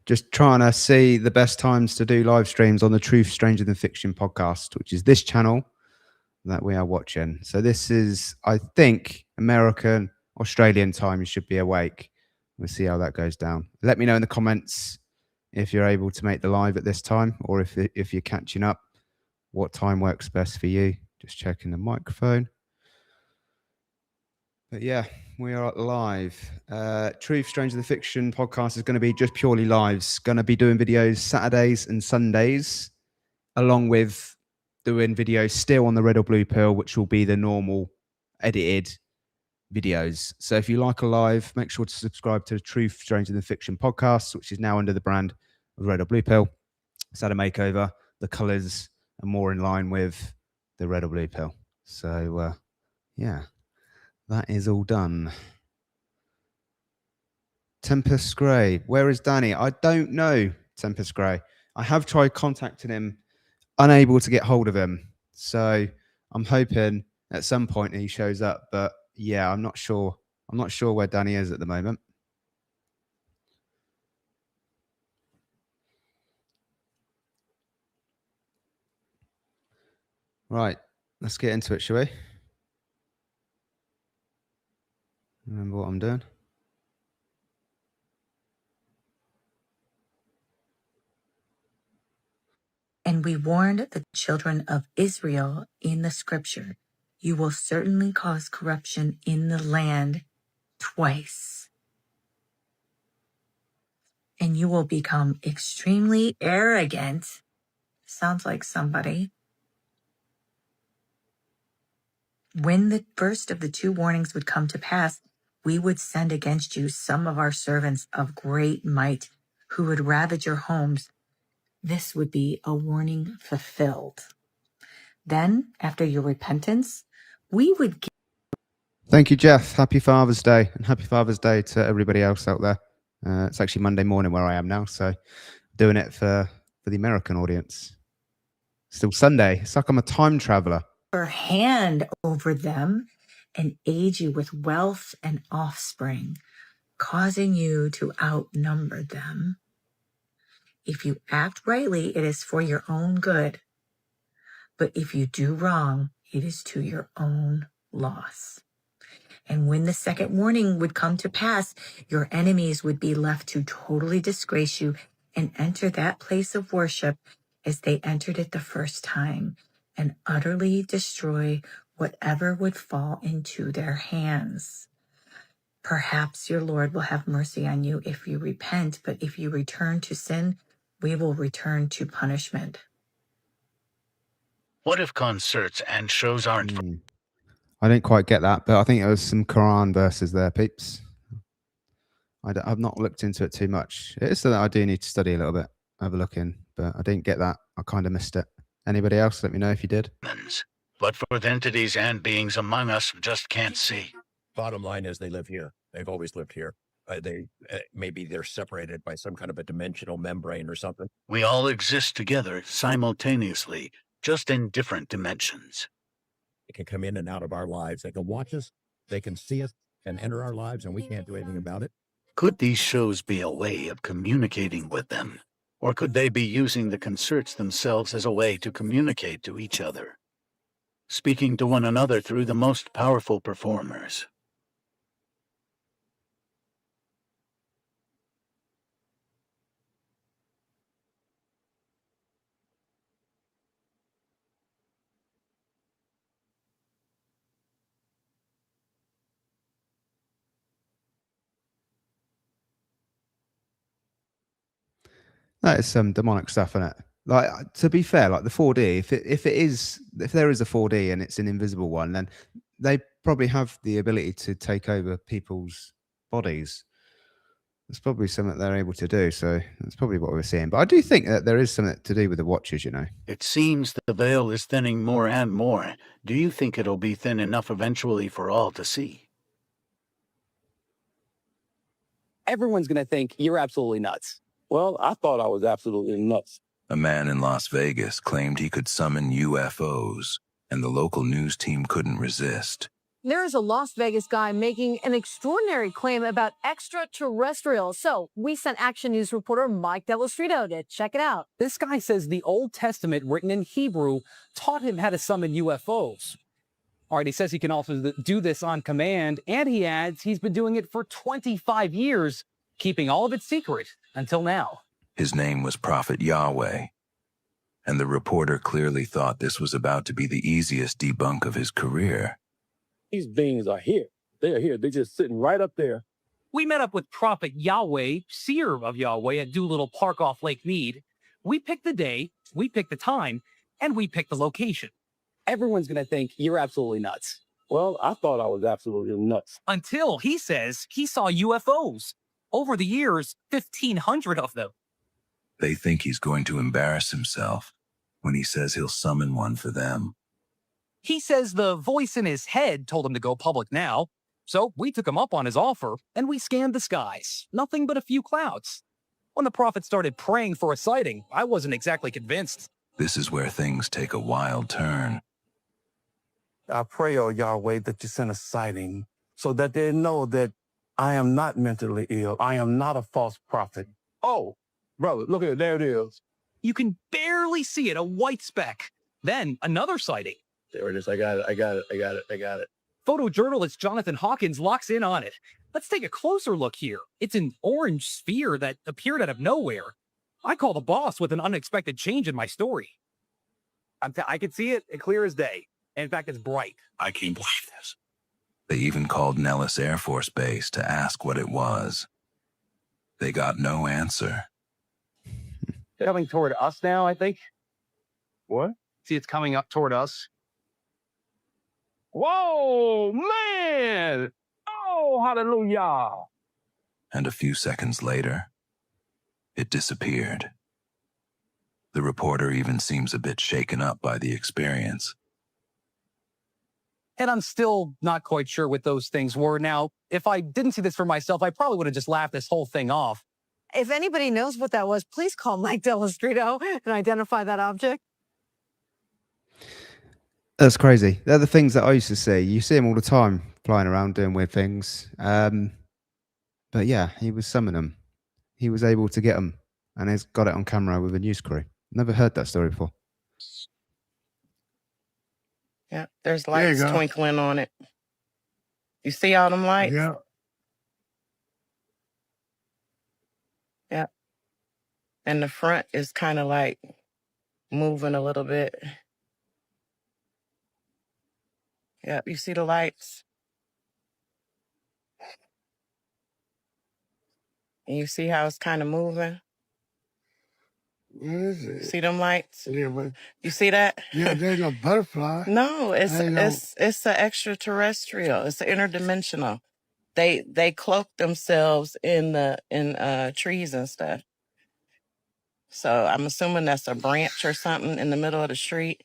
just trying to see the best times to do live streams on the Truth Stranger Than Fiction podcast, which is this channel that we are watching. So this is, I think, American, Australian time. You should be awake. We'll see how that goes down. Let me know in the comments if you're able to make the live at this time, or if you're catching up, what time works best for you. Just checking the microphone. But yeah, we are live. Truth Stranger Than Fiction podcast is going to be just purely lives. Going to be doing videos Saturdays and Sundays, along with doing videos still on the red or blue pill, which will be the normal edited videos. So if you like a live, make sure to subscribe to the Truth Stranger Than Fiction podcast, which is now under the brand of red or blue pill. It's had a makeover. The colors are more in line with the red or blue pill. So yeah, that is all done. Tempest Grey, where is Danny? I don't know, Tempest Grey. I have tried contacting him, unable to get hold of him. So I'm hoping at some point he shows up. But yeah, I'm not sure. I'm not sure where Danny is at the moment. Right, let's get into it, shall we? Remember what I'm doing? And we warned the children of Israel in the scripture, you will certainly cause corruption in the land twice. And you will become extremely arrogant. Sounds like somebody. When the first of the two warnings would come to pass, we would send against you some of our servants of great might who would ravage your homes. This would be a warning fulfilled. Then, after your repentance, we would give. Thank you, Jeff. Happy Father's Day, and happy Father's Day to everybody else out there. It's actually Monday morning where I am now, so doing it for the American audience. Still Sunday. It's like I'm a time traveler. Her hand over them and aid you with wealth and offspring, causing you to outnumber them. If you act rightly, it is for your own good. But if you do wrong, it is to your own loss. And when the second warning would come to pass, your enemies would be left to totally disgrace you and enter that place of worship as they entered it the first time, and utterly destroy whatever would fall into their hands. Perhaps your Lord will have mercy on you if you repent, but if you return to sin, we will return to punishment. What if concerts and shows aren't... I didn't quite get that, but I think there was some Quran verses there, peeps. I've not looked into it too much. It is something I do need to study a little bit, have a look in, but I didn't get that. I kind of missed it. Anybody else? Let me know if you did. But for entities and beings among us who just can't see. Bottom line is they live here. They've always lived here. Maybe they're separated by some kind of a dimensional membrane or something. We all exist together simultaneously, just in different dimensions. They can come in and out of our lives. They can watch us. They can see us and enter our lives, and we can't do anything about it. Could these shows be a way of communicating with them? Or could they be using the concerts themselves as a way to communicate to each other, speaking to one another through the most powerful performers? That is some demonic stuff, isn't it? Like, to be fair, like the 4D, if there is a 4D and it's an invisible one, then they probably have the ability to take over people's bodies. It's probably something they're able to do. So that's probably what we're seeing. But I do think that there is something to do with the watchers, you know. It seems the veil is thinning more and more. Do you think it'll be thin enough eventually for all to see? Everyone's going to think you're absolutely nuts. Well, I thought I was absolutely nuts. A man in Las Vegas claimed he could summon UFOs, and the local news team couldn't resist. There's a Las Vegas guy making an extraordinary claim about extraterrestrials. So we sent Action News reporter Mike Delastrito to check it out. This guy says the Old Testament, written in Hebrew, taught him how to summon UFOs. All right, he says he can also do this on command, and he adds he's been doing it for 25 years, keeping all of it secret until now. His name was Prophet Yahweh, and the reporter clearly thought this was about to be the easiest debunk of his career. These beings are here. They are here. They're just sitting right up there. We met up with Prophet Yahweh, seer of Yahweh, at Doolittle Park off Lake Mead. We picked the day, we picked the time, and we picked the location. Everyone's going to think you're absolutely nuts. Well, I thought I was absolutely nuts. Until he says he saw UFOs. Over the years, 1,500 of them. They think he's going to embarrass himself when he says he'll summon one for them. He says the voice in his head told him to go public now. So we took him up on his offer, and we scanned the skies. Nothing but a few clouds. When the prophet started praying for a sighting, I wasn't exactly convinced. This is where things take a wild turn. I pray, oh Yahweh, that you send a sighting so that they know that I am not mentally ill. I am not a false prophet. Oh, brother, look at it. There it is. You can barely see it, a white speck. Then another sighting. There it is. I got it. Photojournalist Jonathan Hawkins locks in on it. Let's take a closer look here. It's an orange sphere that appeared out of nowhere. I call the boss with an unexpected change in my story. I can see it clear as day. In fact, it's bright. I can't believe this. They even called Nellis Air Force Base to ask what it was. They got no answer. Coming toward us now, I think. What? See, it's coming up toward us. Whoa, man! Oh, hallelujah! And a few seconds later, it disappeared. The reporter even seems a bit shaken up by the experience. And I'm still not quite sure what those things were. Now, if I didn't see this for myself, I probably would have just laughed this whole thing off. If anybody knows what that was, please call Mike Delastrito and identify that object. That's crazy. They're the things that I used to see. You see him all the time flying around doing weird things. But yeah, he was summoning them. He was able to get them, and he's got it on camera with a news crew. Never heard that story before. Yeah, there's lights twinkling on it. You see all them lights? Yeah. Yeah. And the front is kind of like moving a little bit. Yeah, you see the lights? And you see how it's kind of moving? What is it? See them lights? Yeah, but You see that? yeah, there's no butterfly. No, it's I know. it's an extraterrestrial. It's interdimensional. They cloak themselves in trees and stuff. So I'm assuming that's a branch or something in the middle of the street,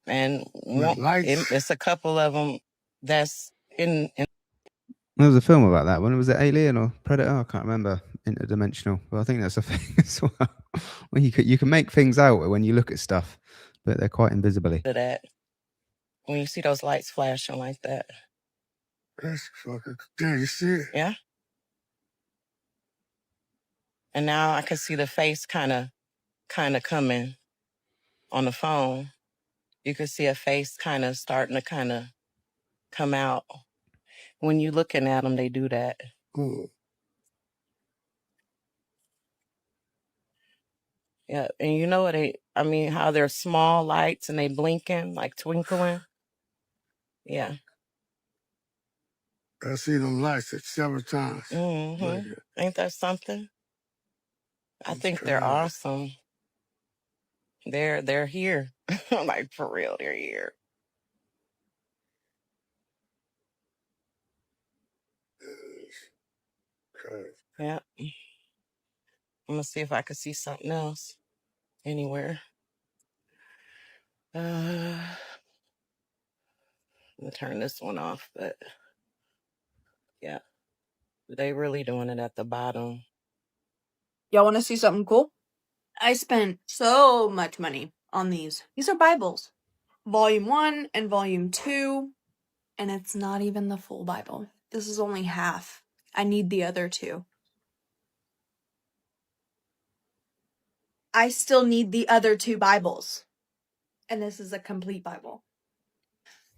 and it's a couple of them that's in. There was a film about that one. Was it Alien or Predator? I can't remember. Interdimensional. But I think that's a thing as well. Well, you can make things out when you look at stuff, but they're quite invisibly. That when you see those lights flashing like that. That's fucking. There, you see it? Yeah. And now I can see the face kind of coming on the phone. You can see a face kind of starting to come out. When you're looking at them, they do that. Good. Yeah, and you know what how they're small lights and they blinking, like twinkling. Yeah. I see them lights several times. Mm-hmm. Ain't that something? I think they're awesome. They're here. Like, for real, they're here. Yeah. I'm gonna see if I can see something else anywhere. I'm gonna turn this one off, but yeah, they really doing it at the bottom. Y'all want to see something cool? I spent so much money on these. These are Bibles. Volume 1 and Volume 2. And it's not even the full Bible. This is only half. I need the other two. I still need the other two Bibles. And this is a complete Bible.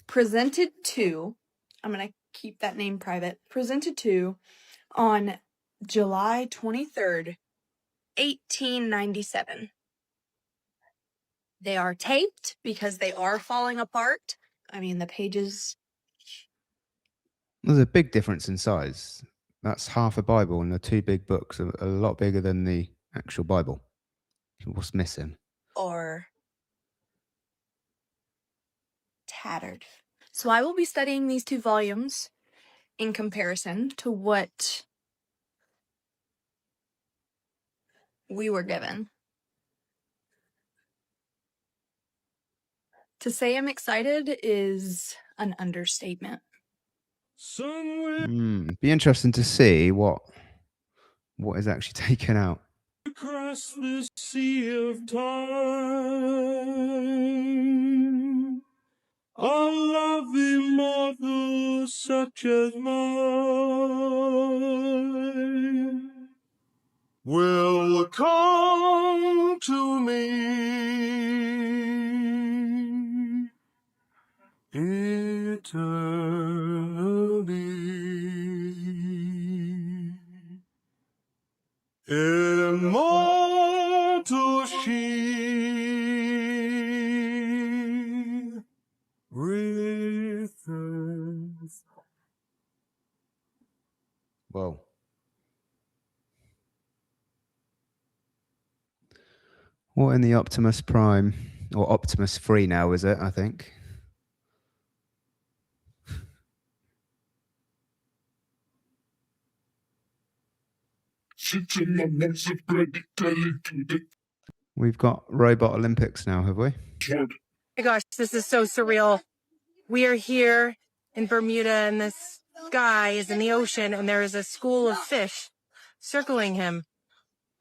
Presented to, I'm going to keep that name private, presented to on July 23rd, 1897. They are taped because they are falling apart. I mean, the pages. There's a big difference in size. That's half a Bible, and the two big books are a lot bigger than the actual Bible. What's missing? Or tattered. So I will be studying these two volumes in comparison to what we were given. To say I'm excited is an understatement. Be interesting to see what is actually taken out. Across the sea of time, a love immortal such as mine will come to me eternally. Immortal she returns. Whoa. What in the Optimus Prime, or Optimus 3 now, is it, I think? We've got Robot Olympics now, have we? Oh my gosh, this is so surreal. We are here in Bermuda and this guy is in the ocean and there is a school of fish circling him.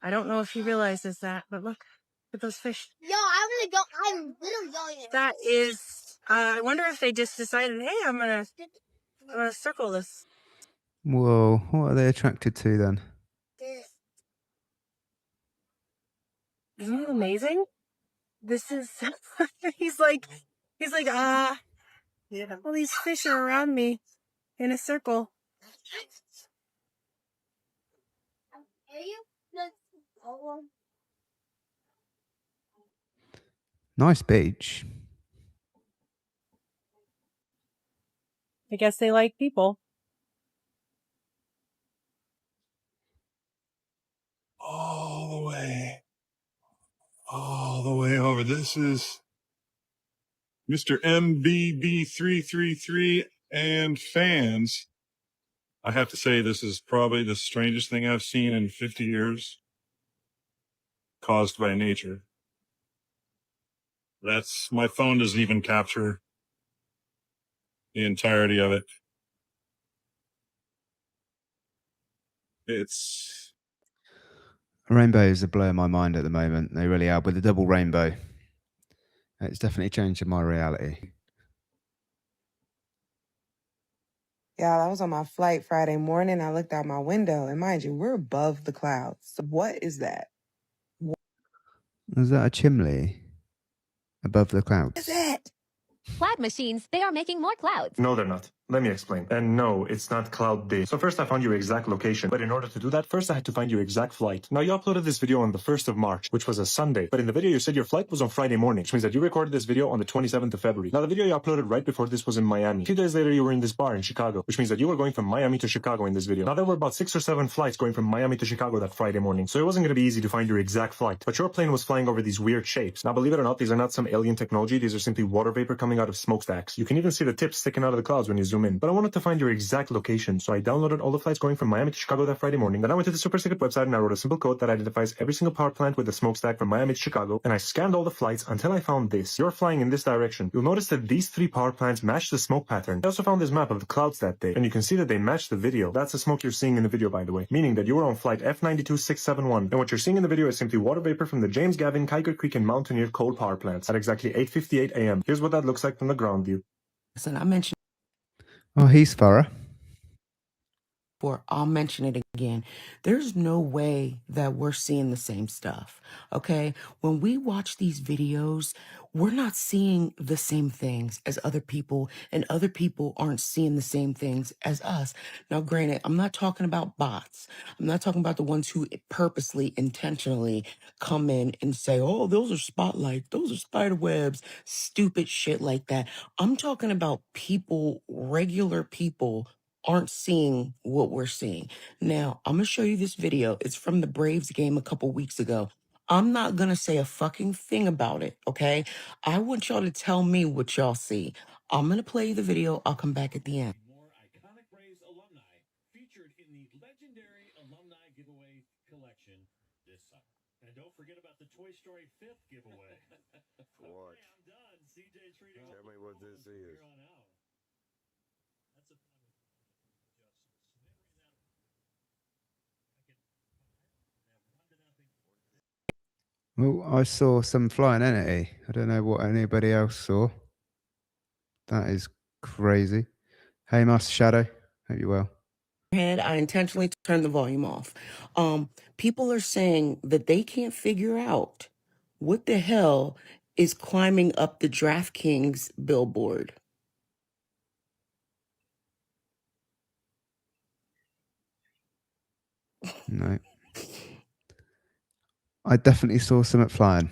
I don't know if he realizes that, but look at those fish. Yo, I'm literally going in. That is, I wonder if they just decided, hey, I'm gonna circle this. Whoa, what are they attracted to then? Isn't it amazing? This is, he's like, all these fish are around me in a circle. Nice beach. I guess they like people. All the way over. This is Mr. MBB333 and fans. I have to say this is probably the strangest thing I've seen in 50 years caused by nature. My phone doesn't even capture the entirety of it. Rainbows are blowing my mind at the moment. They really are, with the double rainbow. It's definitely changing my reality. Yeah, I was on my flight Friday morning. I looked out my window, and mind you, we're above the clouds. So what is that? Is that a chimney above the clouds? What is that? Cloud machines, they are making more clouds. No, they're not. Let me explain. And no, it's not cloud day. So first I found your exact location. But in order to do that, first I had to find your exact flight. Now you uploaded this video on the 1st of March, which was a Sunday. But in the video you said your flight was on Friday morning, which means that you recorded this video on the 27th of February. Now the video you uploaded right before this was in Miami. A few days later you were in this bar in Chicago, which means that you were going from Miami to Chicago in this video. Now there were about 6 or 7 flights going from Miami to Chicago that Friday morning. So it wasn't going to be easy to find your exact flight. But your plane was flying over these weird shapes. Now believe it or not, these are not some alien technology. These are simply water vapor coming out of smokestacks. You can even see the tips sticking out of the clouds when you zoom in. But I wanted to find your exact location, so I downloaded all the flights going from Miami to Chicago that Friday morning. Then I went to the super secret website and I wrote a simple code that identifies every single power plant with a smokestack from Miami to Chicago, and I scanned all the flights until I found this. You're flying in this direction. You'll notice that these 3 power plants match the smoke pattern. I also found this map of the clouds that day, and you can see that they match the video. That's the smoke you're seeing in the video, by the way, meaning that you were on flight F92671, and what you're seeing in the video is simply water vapor from the James Gavin, Kiker Creek, and Mountaineer coal power plants at exactly 8:58 a.m. Here's what that looks like from the ground view. Listen, I mentioned. Oh, he's thorough. I'll mention it again. There's no way that we're seeing the same stuff. Okay. When we watch these videos, we're not seeing the same things as other people, and other people aren't seeing the same things as us. Now, granted, I'm not talking about bots. I'm not talking about the ones who purposely, intentionally come in and say, oh, those are spotlights, those are spider webs, stupid shit like that. I'm talking about people, regular people aren't seeing what we're seeing. Now, I'm going to show you this video. It's from the Braves game a couple weeks ago. I'm not going to say a fucking thing about it, okay? I want y'all to tell me what y'all see. I'm going to play the video. I'll come back at the end. More iconic Braves alumni featured in the legendary alumni giveaway collection this summer. And don't forget about the Toy Story 5th giveaway. What? Okay, I'm done. CJ Treaty. Tell me what this is. Here on out. That's a Well, I saw some flying entity. I don't know what anybody else saw. That is crazy. Hey, Master Shadow. Hope you're well. Head, I intentionally turned the volume off. People are saying that they can't figure out what the hell is climbing up the DraftKings billboard. No. I definitely saw something flying.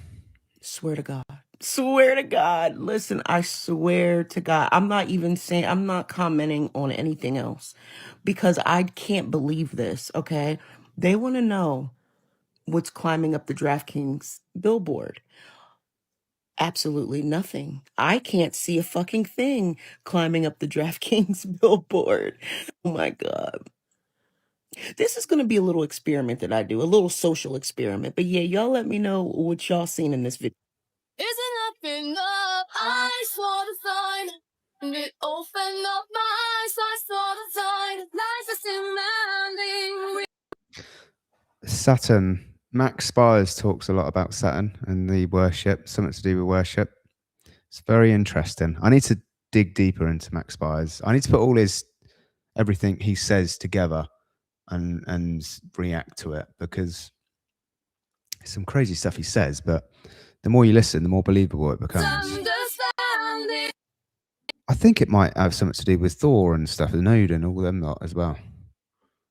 Swear to God. Swear to God. Listen, I swear to God. I'm not commenting on anything else because I can't believe this, okay? They want to know what's climbing up the DraftKings billboard. Absolutely nothing. I can't see a fucking thing climbing up the DraftKings billboard. Oh my God. This is going to be a little experiment that I do, a little social experiment. But yeah, y'all let me know what y'all seen in this video. Isn't nothing up? I saw the sign, and it opened up my eyes. I saw the sign. Life is demanding. Saturn. Max Spires talks a lot about Saturn and the worship, something to do with worship. It's very interesting. I need to dig deeper into Max Spires. I need to put everything he says together and react to it, because it's some crazy stuff he says, but the more you listen, the more believable it becomes. I think it might have something to do with Thor and stuff, and Odin and all them lot as well.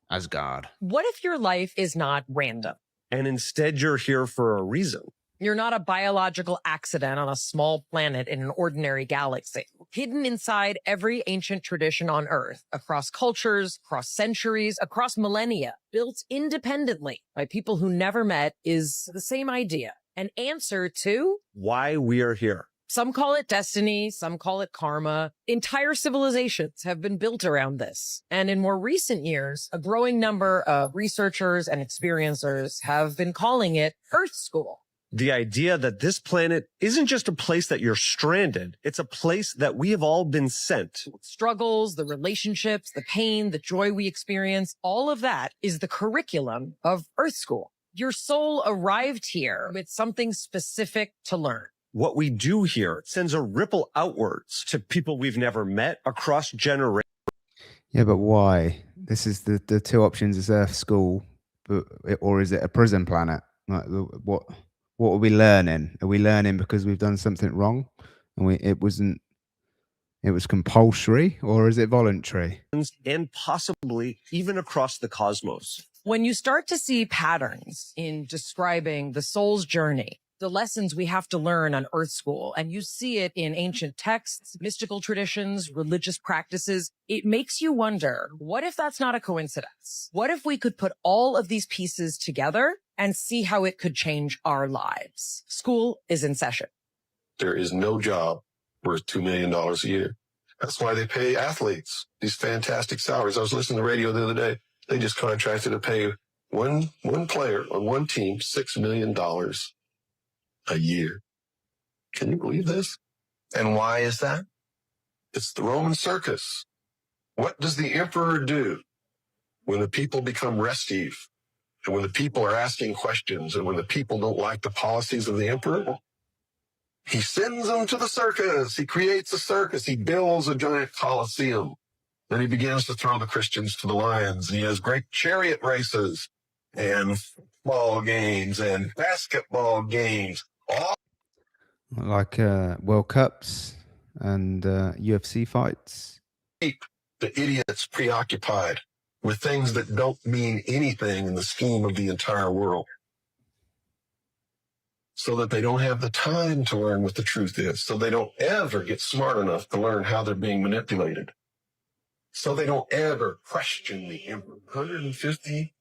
Asgard. What if your life is not random? And instead you're here for a reason. You're not a biological accident on a small planet in an ordinary galaxy. Hidden inside every ancient tradition on Earth, across cultures, across centuries, across millennia, built independently by people who never met, is the same idea. An answer to why we are here. Some call it destiny, some call it karma. Entire civilizations have been built around this. And in more recent years, a growing number of researchers and experiencers have been calling it Earth School. The idea that this planet isn't just a place that you're stranded, it's a place that we have all been sent. Struggles, the relationships, the pain, the joy we experience, all of that is the curriculum of Earth School. Your soul arrived here with something specific to learn. What we do here sends a ripple outwards to people we've never met across generations. Yeah, but why? This is the two options: is Earth School, or is it a prison planet? Like, what are we learning? Are we learning because we've done something wrong, and it was compulsory, or is it voluntary? And possibly even across the cosmos. When you start to see patterns in describing the soul's journey, the lessons we have to learn on Earth School, and you see it in ancient texts, mystical traditions, religious practices, it makes you wonder, what if that's not a coincidence? What if we could put all of these pieces together and see how it could change our lives? School is in session. There is no job worth $2 million a year. That's why they pay athletes these fantastic salaries. I was listening to the radio the other day. They just contracted to pay one player on one team $6 million a year. Can you believe this? And why is that? It's the Roman circus. What does the emperor do when the people become restive, and when the people are asking questions, and when the people don't like the policies of the emperor? He sends them to the circus. He creates a circus. He builds a giant coliseum. Then he begins to throw the Christians to the lions. And he has great chariot races and football games and basketball games. All Like World Cups and UFC fights. keep the idiots preoccupied with things that don't mean anything in the scheme of the entire world, so that they don't have the time to learn what the truth is, so they don't ever get smart enough to learn how they're being manipulated, so they don't ever question the emperor. 150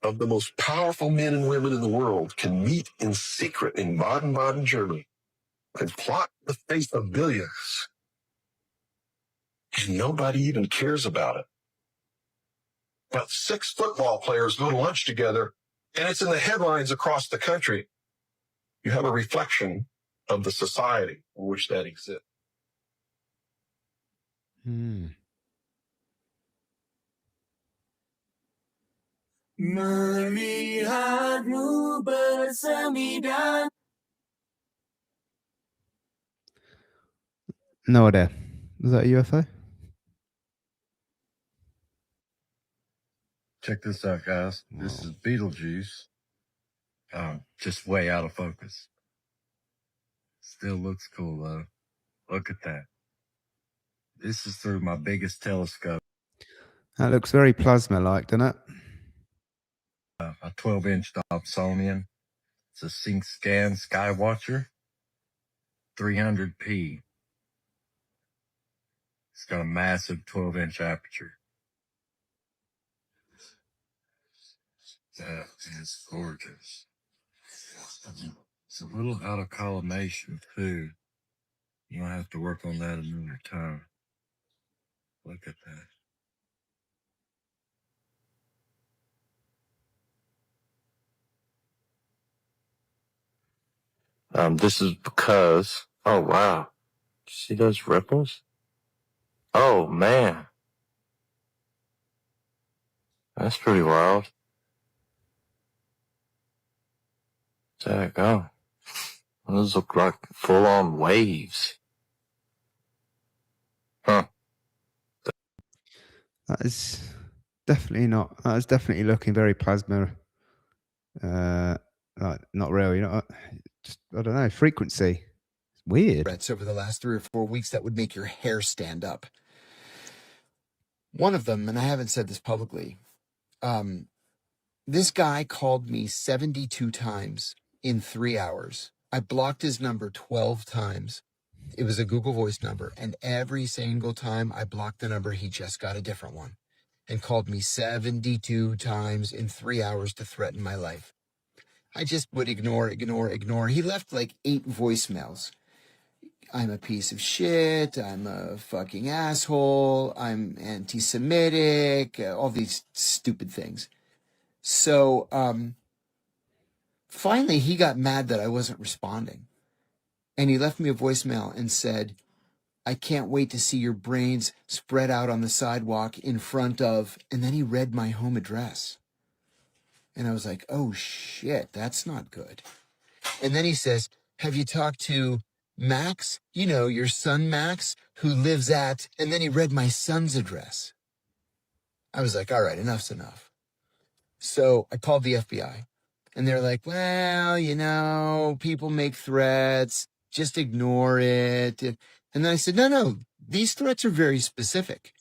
of the most powerful men and women in the world can meet in secret in Baden-Baden, Germany, and plot the fate of billions. And nobody even cares about it. But 6 football players go to lunch together, and it's in the headlines across the country. You have a reflection of the society in which that exists. Melihatmu bersemi. No idea. Is that a UFO? Check this out, guys. This is Beetlejuice. Just way out of focus. Still looks cool, though. Look at that. This is through my biggest telescope. That looks very plasma-like, doesn't it? A 12-inch Dobsonian. It's a Sync Scan Skywatcher. 300p. It's got a massive 12-inch aperture. That is gorgeous. It's a little out of collimation, too. You don't have to work on that another time. Look at that. This is because, oh wow, see those ripples? Oh man, that's pretty wild. There you go. Those look like full-on waves. Huh. That is definitely not. That is definitely looking very plasma. Like not real. You know, just I don't know. Frequency. It's weird. Threats over the last 3 or 4 weeks that would make your hair stand up. One of them, and I haven't said this publicly, this guy called me 72 times in 3 hours. I blocked his number 12 times. It was a Google Voice number, and every single time I blocked the number, he just got a different one and called me 72 times in 3 hours to threaten my life. I just would ignore. He left like 8 voicemails. I'm a piece of shit. I'm a fucking asshole. I'm anti-Semitic. All these stupid things. So, finally, he got mad that I wasn't responding. And he left me a voicemail and said, I can't wait to see your brains spread out on the sidewalk in front of, and then he read my home address. And I was like, oh shit, that's not good. And then he says, have you talked to Max? You know, your son Max, who lives at, and then he read my son's address. I was like, all right, enough's enough. So I called the FBI. And they're like, well, you know, people make threats. Just ignore it. And then I said, no, these threats are very specific.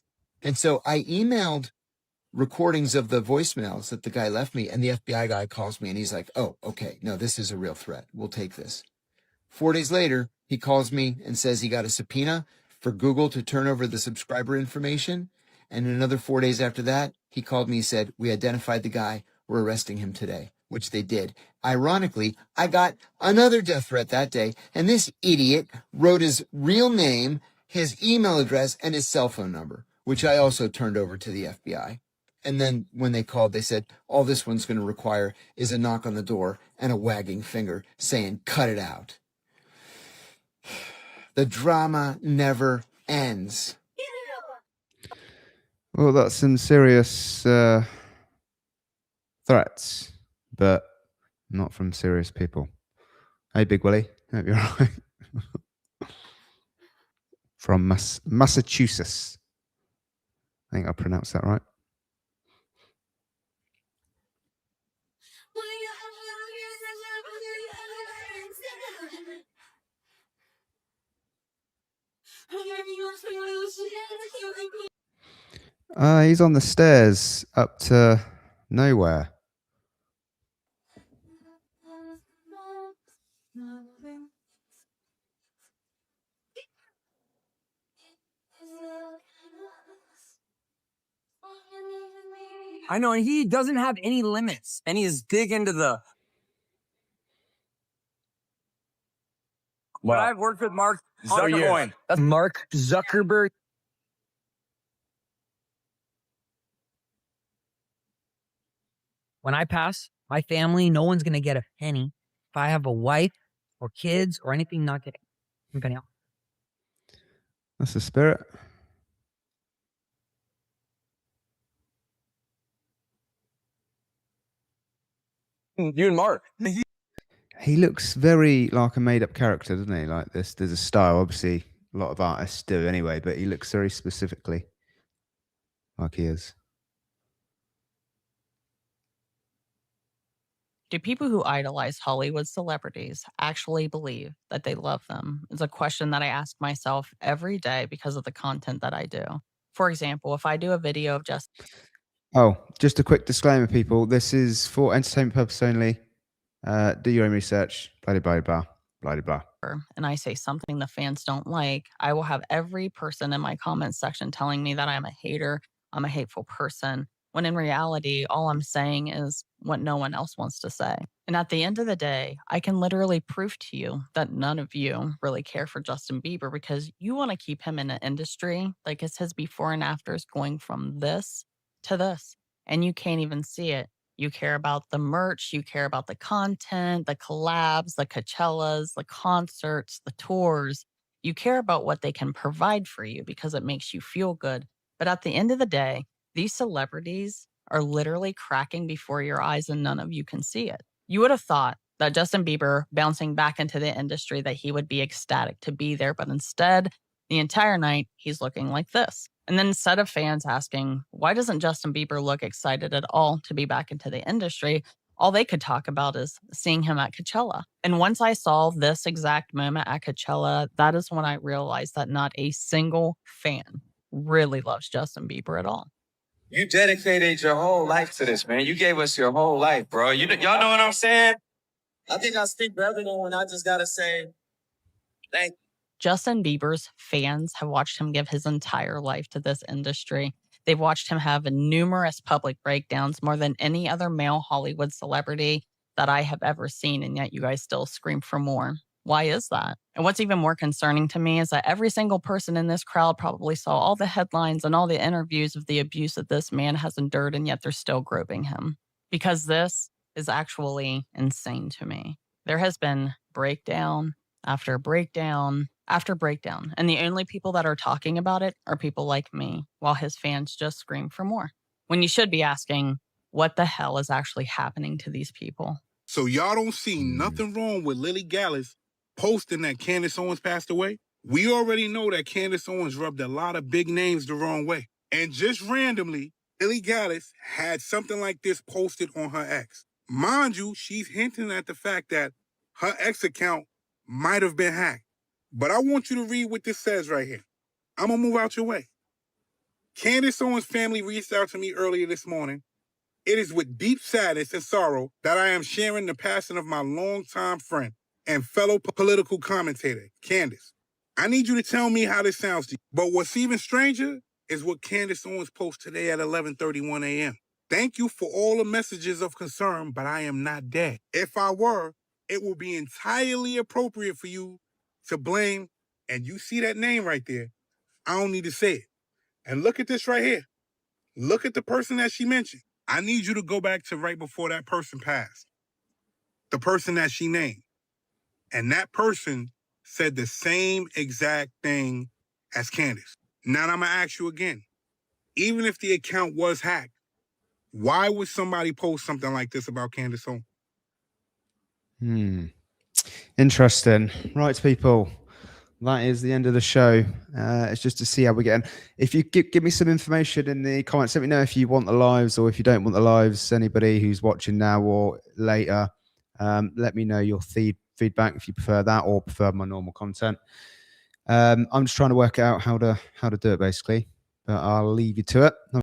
And so I emailed recordings of the voicemails that the guy left me, and the FBI guy calls me and he's like, oh, okay, no, this is a real threat. We'll take this. 4 days later, he calls me and says he got a subpoena for Google to turn over the subscriber information. And another 4 days after that, he called me and said, we identified the guy. We're arresting him today, which they did. Ironically, I got another death threat that day, and this idiot wrote his real name, his email address, and his cell phone number, which I also turned over to the FBI. And then when they called, they said, all this one's going to require is a knock on the door and a wagging finger saying, cut it out. The drama never ends. Well, that's some serious threats, but not from serious people. Hey, Big Willie, hope you're all right. From Massachusetts. I think I pronounced that right. He's on the stairs up to nowhere. I know, and he doesn't have any limits, and he's digging to the. But I've worked with Mark Zuckerberg. That's Mark Zuckerberg. When I pass, my family, no one's gonna get a penny. If I have a wife or kids or anything, not getting a penny. That's the spirit. You and Mark. He looks very like a made-up character, doesn't he? Like this, there's a style. Obviously, a lot of artists do anyway, but he looks very specifically like he is. Do people who idolize Hollywood celebrities actually believe that they love them? It's a question that I ask myself every day because of the content that I do. For example, if I do a video of just Oh, just a quick disclaimer, people. This is for entertainment purpose only. Do your own research. Blah, blah, blah, blah, blah, blah. and I say something the fans don't like, I will have every person in my comments section telling me that I'm a hater, I'm a hateful person, when in reality, all I'm saying is what no one else wants to say. And at the end of the day, I can literally prove to you that none of you really care for Justin Bieber because you want to keep him in an industry like it's his before and afters going from this to this, and you can't even see it. You care about the merch, you care about the content, the collabs, the Coachellas, the concerts, the tours. You care about what they can provide for you because it makes you feel good. But at the end of the day, these celebrities are literally cracking before your eyes and none of you can see it. You would have thought that Justin Bieber bouncing back into the industry that he would be ecstatic to be there, but instead, the entire night, he's looking like this. And then instead of fans asking, why doesn't Justin Bieber look excited at all to be back into the industry? All they could talk about is seeing him at Coachella. And once I saw this exact moment at Coachella, that is when I realized that not a single fan really loves Justin Bieber at all. You dedicated your whole life to this, man. You gave us your whole life, bro. Y'all know what I'm saying? I think I speak for everyone when I just gotta say thank you. Justin Bieber's fans have watched him give his entire life to this industry. They've watched him have numerous public breakdowns, more than any other male Hollywood celebrity that I have ever seen, and yet you guys still scream for more. Why is that? And what's even more concerning to me is that every single person in this crowd probably saw all the headlines and all the interviews of the abuse that this man has endured, and yet they're still groping him. Because this is actually insane to me. There has been breakdown after breakdown after breakdown, and the only people that are talking about it are people like me, while his fans just scream for more. When you should be asking, what the hell is actually happening to these people? So y'all don't see nothing wrong with Lily Gallus posting that Candace Owens passed away? We already know that Candace Owens rubbed a lot of big names the wrong way. And just randomly, Lily Gallus had something like this posted on her ex. Mind you, she's hinting at the fact that her ex account might have been hacked. But I want you to read what this says right here. I'm going to move out your way. Candace Owens' family reached out to me earlier this morning. It is with deep sadness and sorrow that I am sharing the passing of my longtime friend and fellow political commentator, Candace. I need you to tell me how this sounds to you. But what's even stranger is what Candace Owens posted today at 11:31 a.m. Thank you for all the messages of concern, but I am not dead. If I were, it would be entirely appropriate for you to blame, and you see that name right there. I don't need to say it. And look at this right here. Look at the person that she mentioned. I need you to go back to right before that person passed. The person that she named. And that person said the same exact thing as Candace. Now I'm going to ask you again. Even if the account was hacked, why would somebody post something like this about Candace Owens? Interesting. Right, people. that is the end of the show. It's just to see how we get on. If you give me some information in the comments, let me know if you want the lives or if you don't want the lives. Anybody who's watching now or later, let me know your feedback if you prefer that or prefer my normal content. I'm just trying to work out how to do it basically, but I'll leave you to it.